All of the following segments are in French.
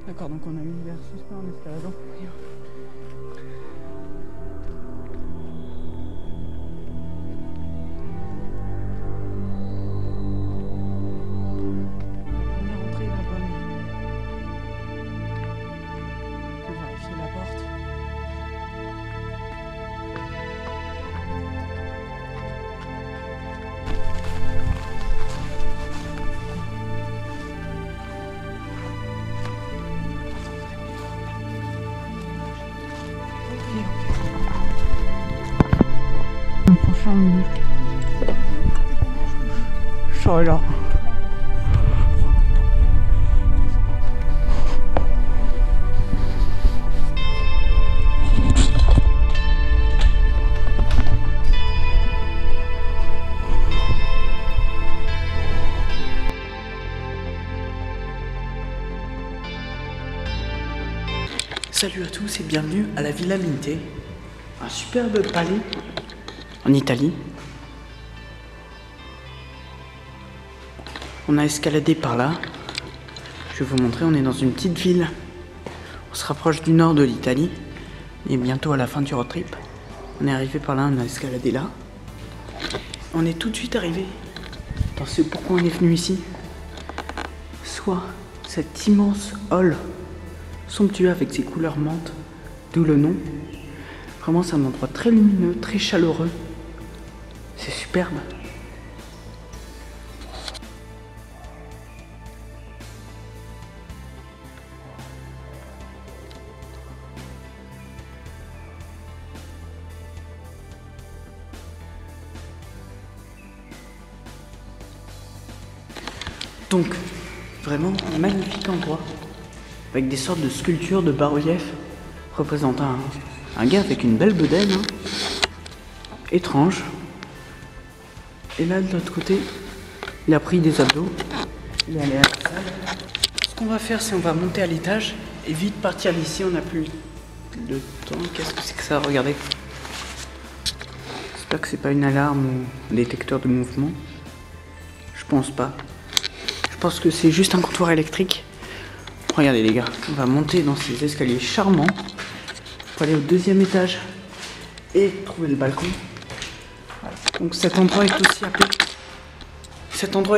D'accord, donc on a univers suspect en escaladant. Je serai là. Salut à tous et bienvenue à la Villa Minte, un superbe palais en Italie. On a escaladé par là. Je vais vous montrer, on est dans une petite ville. On se rapproche du nord de l'Italie et bientôt à la fin du road trip. On est arrivé par là, on a escaladé là. On est tout de suite arrivé dans ce pourquoi on est venu ici. Soit cet immense hall somptueux avec ses couleurs menthe, d'où le nom. Vraiment c'est un endroit très lumineux, très chaleureux. C'est superbe. Donc, vraiment un magnifique endroit, avec des sortes de sculptures de bas-relief représentant un gars avec une belle bedaine, hein. Étrange. Et là, de l'autre côté, il a pris des abdos, il est allé à la salle. Ce qu'on va faire, c'est on va monter à l'étage et vite partir d'ici, on n'a plus le temps. Qu'est-ce que c'est que ça? Regardez. J'espère que c'est pas une alarme ou un détecteur de mouvement. Je pense pas. Je pense que c'est juste un comptoir électrique. Regardez les gars, on va monter dans ces escaliers charmants pour aller au deuxième étage et trouver le balcon. Voilà. Donc cet endroit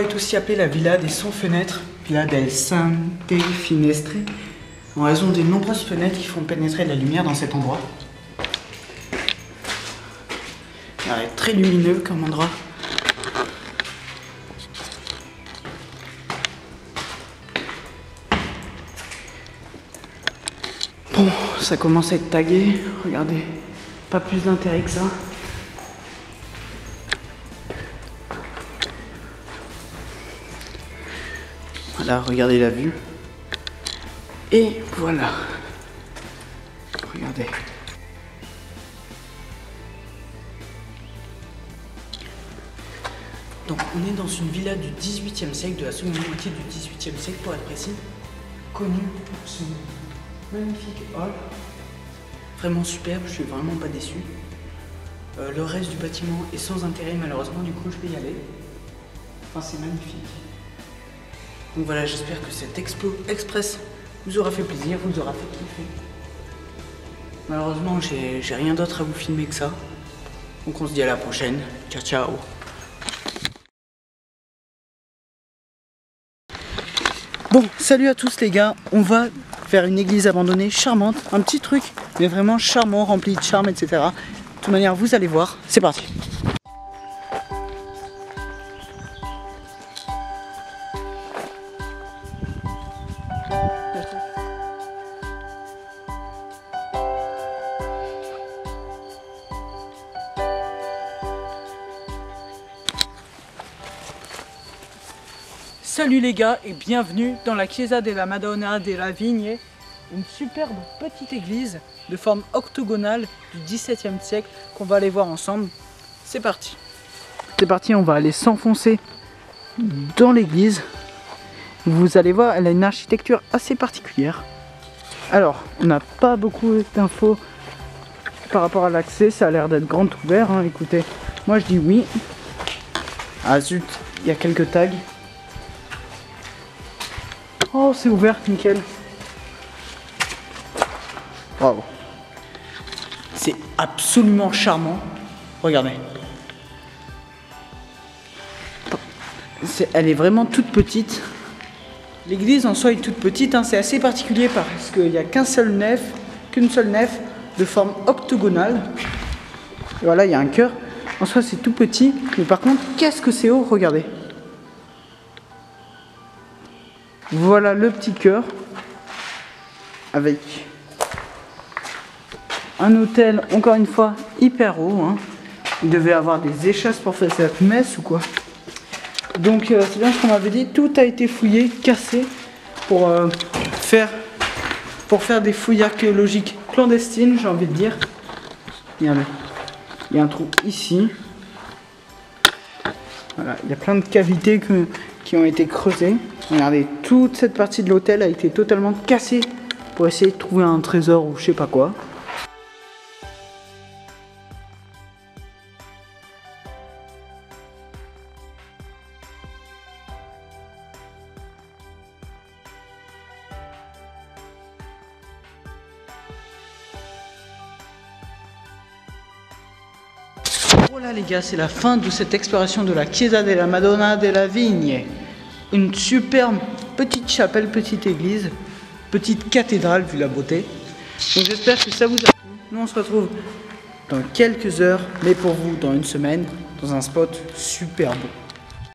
est aussi appelé la Villa des 100 fenêtres, Villa del Sante Finestre, en raison des nombreuses fenêtres qui font pénétrer la lumière dans cet endroit. Alors, il est très lumineux comme endroit. Bon, ça commence à être tagué, regardez, pas plus d'intérêt que ça. Voilà, regardez la vue. Et voilà. Regardez. Donc on est dans une villa du 18e siècle, de la seconde moitié du 18e siècle pour être précis, connue pour son magnifique hall, vraiment superbe, je suis vraiment pas déçu. Le reste du bâtiment est sans intérêt malheureusement, du coup je vais y aller. Enfin c'est magnifique. Donc voilà, j'espère que cet Explo Express vous aura fait plaisir, vous aura fait kiffer. Malheureusement j'ai rien d'autre à vous filmer que ça. Donc on se dit à la prochaine, ciao ciao. Bon, salut à tous les gars, on va faire une église abandonnée charmante, un petit truc, mais vraiment charmant, rempli de charme, etc. De toute manière, vous allez voir, c'est parti. Salut les gars et bienvenue dans la Chiesa della Madonna della Vigne, une superbe petite église de forme octogonale du XVIIe siècle qu'on va aller voir ensemble. C'est parti. C'est parti, on va aller s'enfoncer dans l'église. Vous allez voir, elle a une architecture assez particulière. Alors, on n'a pas beaucoup d'infos par rapport à l'accès, ça a l'air d'être grand ouvert, hein. Écoutez, moi je dis oui. Ah zut, il y a quelques tags. Oh, c'est ouvert, nickel. Bravo. C'est absolument charmant. Regardez. Elle est vraiment toute petite. L'église en soi est toute petite, hein. C'est assez particulier parce qu'il n'y a qu'une seule nef de forme octogonale. Et voilà, il y a un cœur. En soi, c'est tout petit, mais par contre, qu'est-ce que c'est haut? Regardez. Voilà le petit cœur avec un autel, encore une fois, hyper haut, hein. Il devait avoir des échasses pour faire cette messe ou quoi. Donc c'est bien ce qu'on m'avait dit, tout a été fouillé, cassé pour faire des fouilles archéologiques clandestines, j'ai envie de dire. Regardez, il y a un trou ici. Voilà, il y a plein de cavités qui ont été creusées. Regardez, toute cette partie de l'autel a été totalement cassée pour essayer de trouver un trésor ou je sais pas quoi. Voilà les gars, c'est la fin de cette exploration de la Chiesa della Madonna della Vigne. Une superbe petite chapelle, petite église, petite cathédrale vu la beauté. Donc j'espère que ça vous a plu. Nous on se retrouve dans quelques heures, mais pour vous dans une semaine, dans un spot super beau.